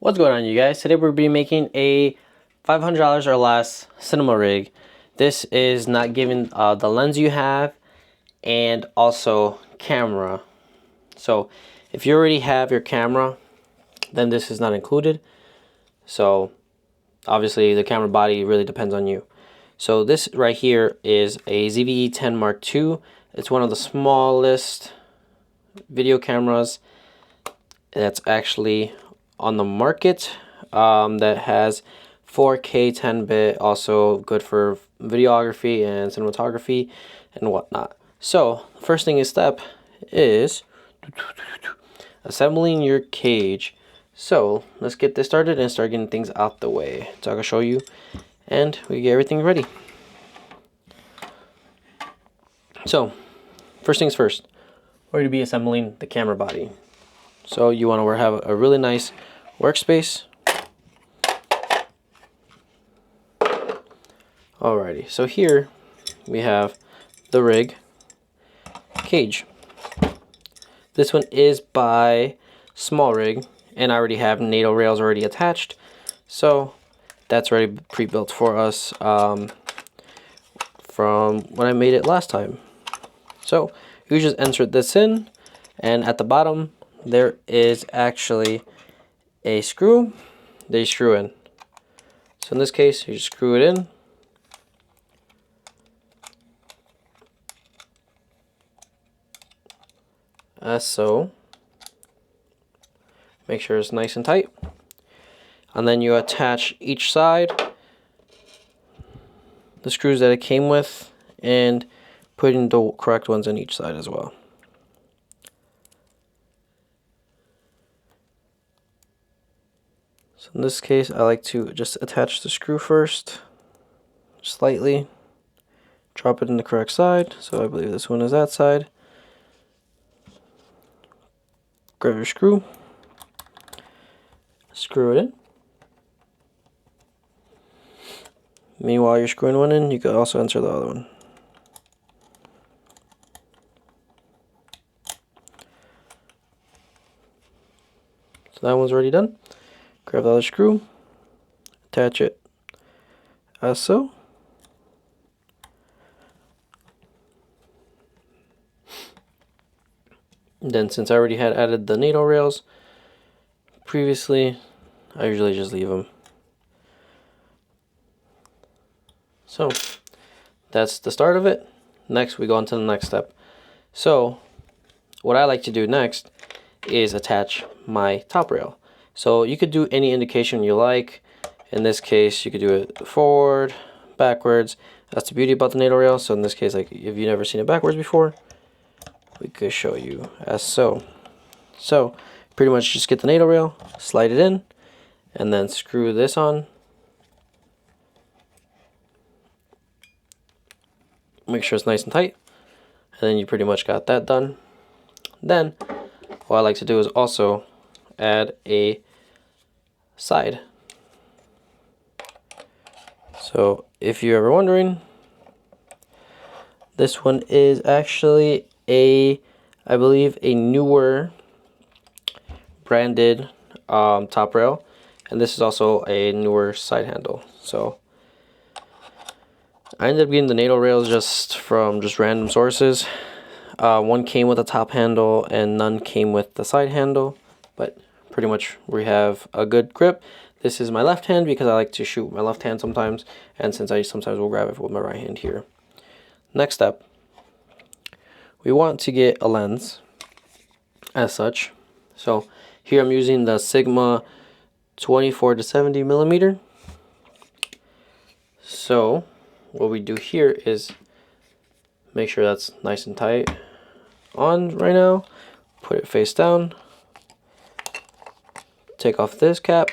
What's going on, you guys? Today we'll be making a $500 or less cinema rig. This is not giving the lens you have and also camera. So if you already have your camera, then this is not included. So obviously the camera body really depends on you. So this right here is a ZV-E10 II. It's one of the smallest video cameras that's actually on the market, that has 4K 10-bit, also good for videography and cinematography and whatnot. So first thing is assembling your cage. So let's get this started and start getting things out the way so I can show you and we get everything ready. So first things first, we're going to be assembling the camera body. So you want to have a really nice workspace. Alrighty, so here we have the rig cage. This one is by Small Rig, and I already have NATO rails already attached, so that's already pre-built for us from when I made it last time. So you just insert this in, and at the bottom there is actually a screw they screw in. So in this case, you just screw it in. As so. Make sure it's nice and tight. And then you attach each side, the screws that it came with, and putting the correct ones on each side as well. So in this case, I like to just attach the screw first, slightly, drop it in the correct side. So I believe this one is that side. Grab your screw, screw it in. Meanwhile you're screwing one in, you can also insert the other one. So that one's already done. Grab the other screw, attach it as so. Then since I already had added the NATO rails previously, I usually just leave them. So that's the start of it. Next we go on to the next step. So what I like to do next is attach my top rail. So you could do any indication you like. In this case, you could do it forward, backwards. That's the beauty about the NATO rail. So in this case, like if you've never seen it backwards before, we could show you as so. So pretty much just get the NATO rail, slide it in, and then screw this on. Make sure it's nice and tight, and then you pretty much got that done. Then what I like to do is also add a side. So if you're ever wondering, this one is actually I believe a newer branded top rail, and this is also a newer side handle. So I ended up getting the NATO rails just from random sources. One came with a top handle and none came with the side handle, but pretty much we have a good grip. This is my left hand because I like to shoot with my left hand sometimes, and since I sometimes will grab it with my right hand here. Next step, we want to get a lens as such. So here I'm using the Sigma 24 to 70 millimeter. So what we do here is make sure that's nice and tight on right now. Put it face down. Take off this cap.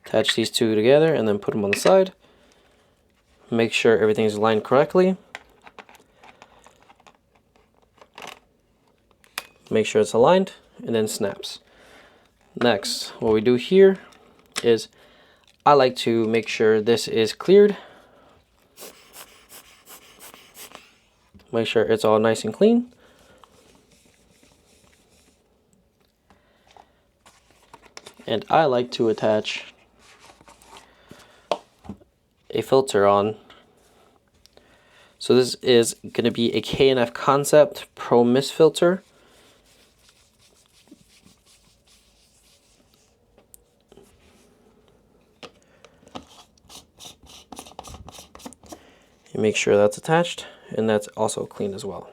Attach these two together and then put them on the side. Make sure everything's aligned correctly. Make sure it's aligned and then snaps. Next, what we do here is I like to make sure this is cleared. Make sure it's all nice and clean. And I like to attach a filter on. So this is going to be a K&F Concept Pro Mist filter. You make sure that's attached, and that's also clean as well.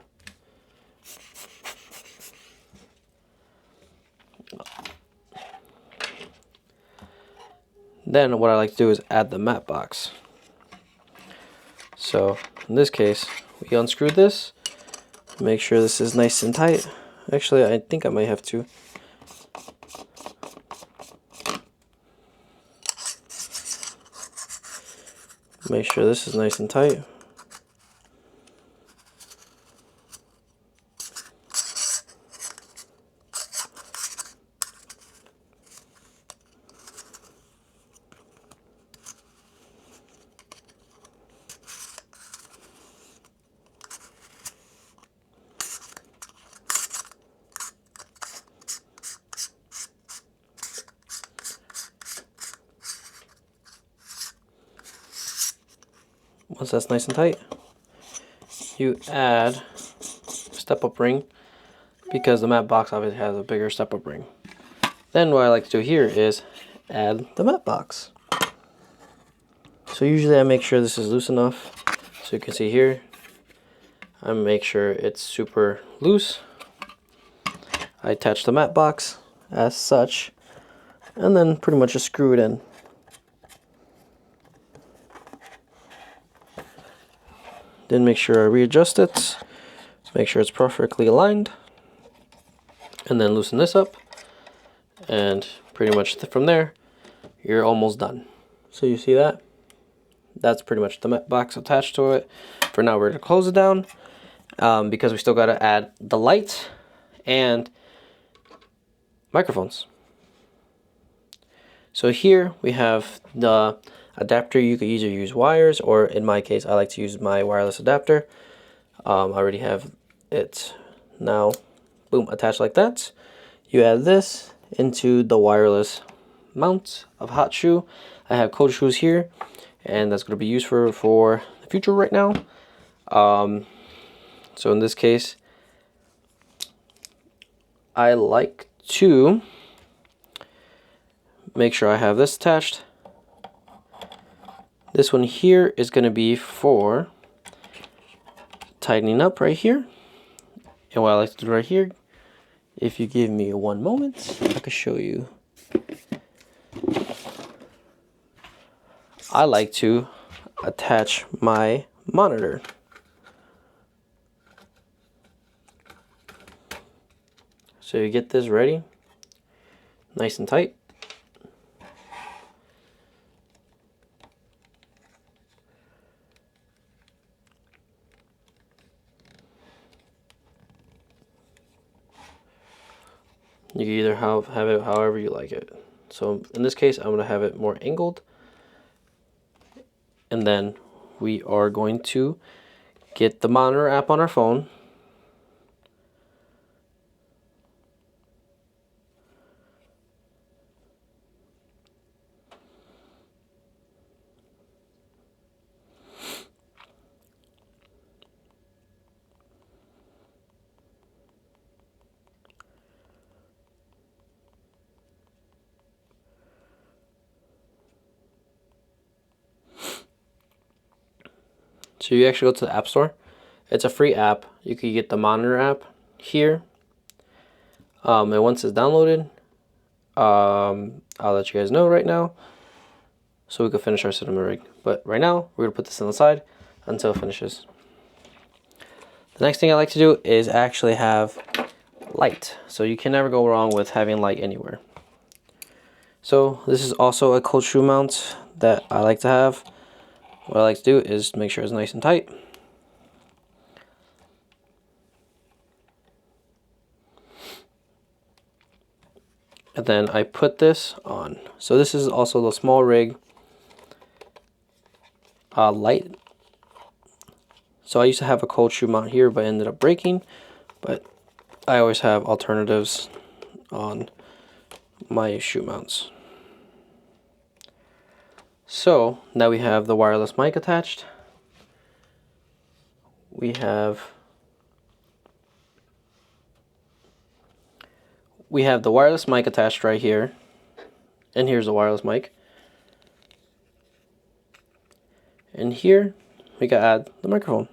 Then what I like to do is add the matte box. So in this case, we unscrew this, make sure this is nice and tight. Actually, I think I might have to. Make sure this is nice and tight. Once that's nice and tight, you add step-up ring, because the matte box obviously has a bigger step-up ring. Then what I like to do here is add the matte box. So usually I make sure this is loose enough. So you can see here, I make sure it's super loose. I attach the matte box as such, and then pretty much just screw it in. Then make sure I readjust it, make sure it's perfectly aligned, and then loosen this up, and pretty much from there you're almost done. So you see that? That's pretty much the matte box attached to it. For now we're going to close it down, because we still got to add the light and microphones. So here we have the adapter. You could either use wires, or in my case I like to use my wireless adapter. I already have it now, boom, attached like that. You add this into the wireless mount of hot shoe. I have cold shoes here, and that's going to be used for the future right now. So in this case, I like to make sure I have this attached. This one here is going to be for tightening up right here. And what I like to do right here, if you give me one moment, I can show you. I like to attach my monitor. So you get this ready, nice and tight. You can either have it however you like it. So in this case, I'm going to have it more angled. And then we are going to get the monitor app on our phone. So you actually go to the App Store. It's a free app. You can get the monitor app here. And once it's downloaded, I'll let you guys know right now, so we can finish our cinema rig. But right now, we're gonna put this on the side until it finishes. The next thing I like to do is actually have light. So you can never go wrong with having light anywhere. So this is also a cold shoe mount that I like to have. What I like to do is make sure it's nice and tight. And then I put this on. So this is also the small rig light. So I used to have a cold shoe mount here, but ended up breaking. But I always have alternatives on my shoe mounts. So now we have the wireless mic attached. We have the wireless mic attached right here, and here's the wireless mic. And here we can add the microphone.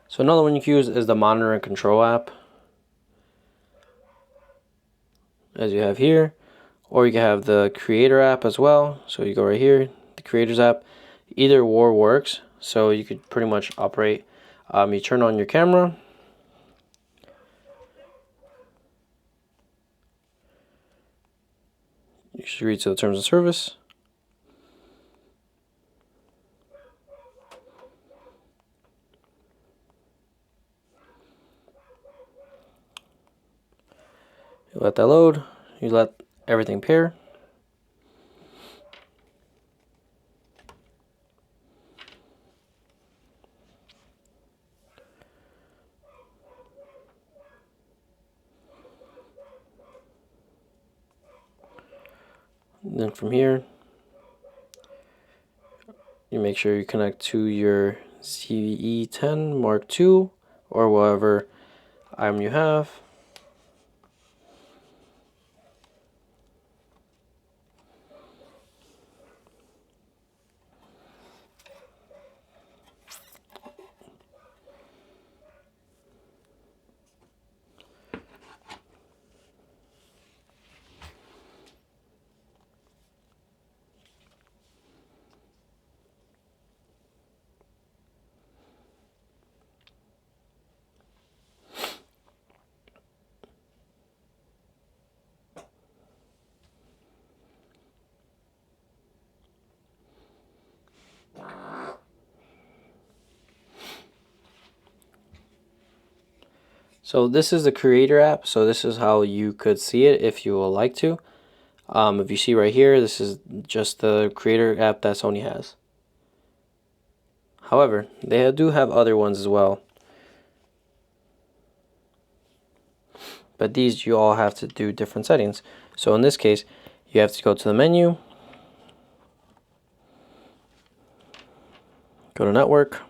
So another one you can use is the monitor and control app, as you have here, or you can have the creator app as well. So you go right here, the creators app. Either or works, so you could pretty much operate. You turn on your camera. You should read to the terms of service. You let that load. You let everything pair. And then from here, you make sure you connect to your ZV-E10 Mark II or whatever item you have. So this is the creator app, so this is how you could see it if you would like to. If you see right here, this is just the creator app that Sony has. However, they do have other ones as well. But these you all have to do different settings. So in this case, you have to go to the menu, go to network,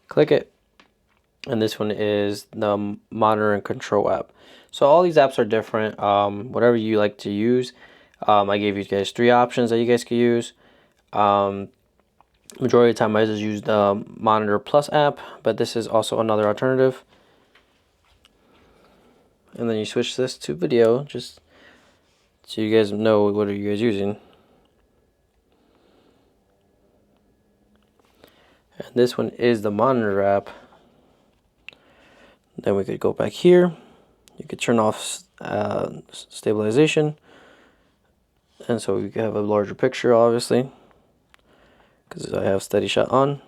click it, and this one is the monitor and control app. So all these apps are different, whatever you like to use. I gave you guys 3 options that you guys could use. Majority of the time I just use the Monitor Plus app, but this is also another alternative. And then you switch this to video, just so you guys know what are you guys using. And this one is the Monitor app. Then we could go back here. You could turn off stabilization, and so you can have a larger picture, obviously, because I have steady shot on.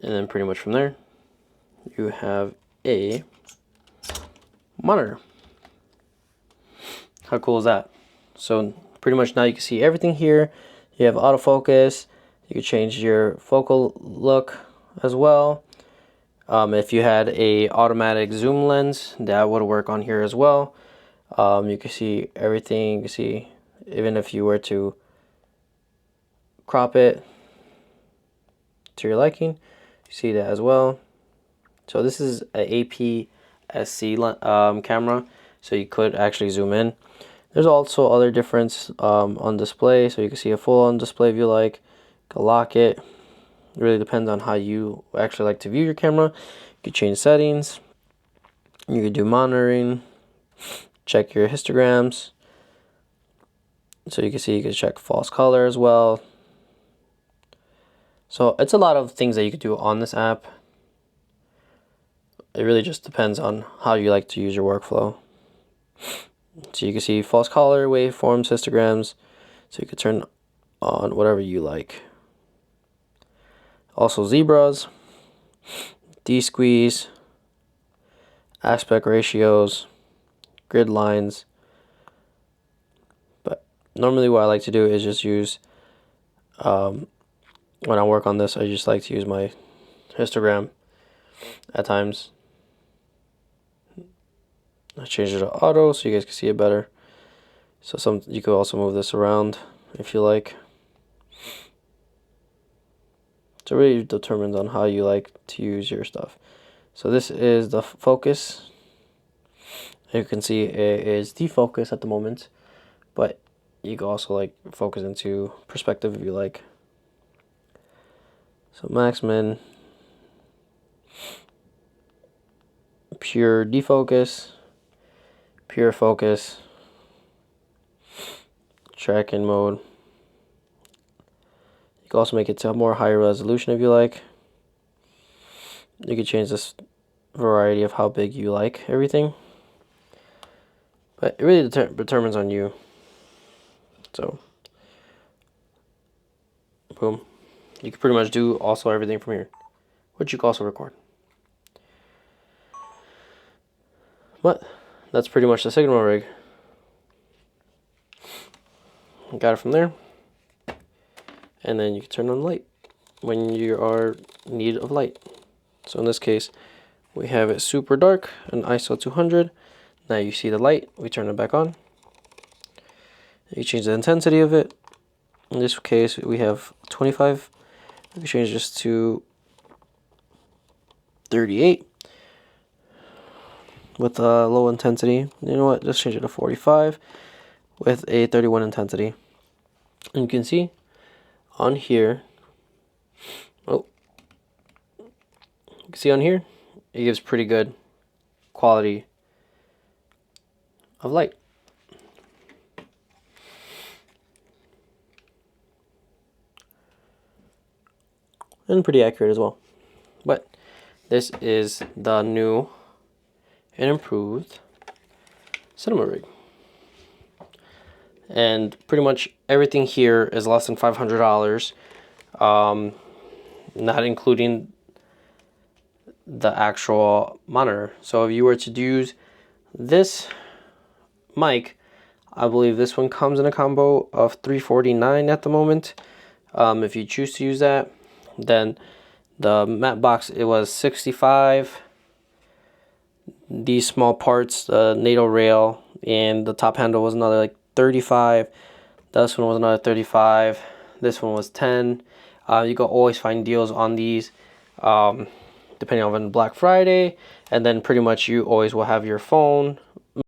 And then pretty much from there, you have a monitor. How cool is that? So pretty much now you can see everything here. You have autofocus. You can change your focal look as well. If you had a automatic zoom lens, that would work on here as well. You can see everything. You can see even if you were to crop it to your liking, you see that as well. So this is a APS-C camera, so you could actually zoom in. There's also other difference on display, so you can see a full-on display if you like. You can lock it. It really depends on how you actually like to view your camera. You can change settings. You can do monitoring. Check your histograms. So you can see you can check false color as well. So it's a lot of things that you could do on this app. It really just depends on how you like to use your workflow. So you can see false color, waveforms, histograms. So you can turn on whatever you like. Also zebras, D-squeeze, aspect ratios, grid lines. But normally what I like to do is just use, when I work on this, I just like to use my histogram at times. I changed it to auto so you guys can see it better. So you could also move this around if you like. So it really determines on how you like to use your stuff. So this is the focus. You can see it is defocus at the moment, but you can also like focus into perspective if you like. So max, min, pure defocus, pure focus, tracking mode. You can also make it to a more higher resolution if you like. You can change this variety of how big you like everything. But it really determines on you. So, boom. You can pretty much do also everything from here, which you can also record. But that's pretty much the signal rig. Got it from there. And then you can turn on light when you are in need of light. So in this case, we have it super dark and ISO 200. Now you see the light, we turn it back on. You change the intensity of it. In this case, we have 25. We can change this to 38 with a low intensity. You know what, just change it to 45 with a 31 intensity. And you can see on here, oh, you can see on here, it gives pretty good quality of light. And pretty accurate as well. But this is the new and improved cinema rig. And pretty much everything here is less than $500, not including the actual monitor. So if you were to use this mic, I believe this one comes in a combo of $349 at the moment. If you choose to use that, then the matte box, it was $65. These small parts, the NATO rail and the top handle was another like $35. This one was another $35. This one was $10. You can always find deals on these, depending on Black Friday, and then pretty much you always will have your phone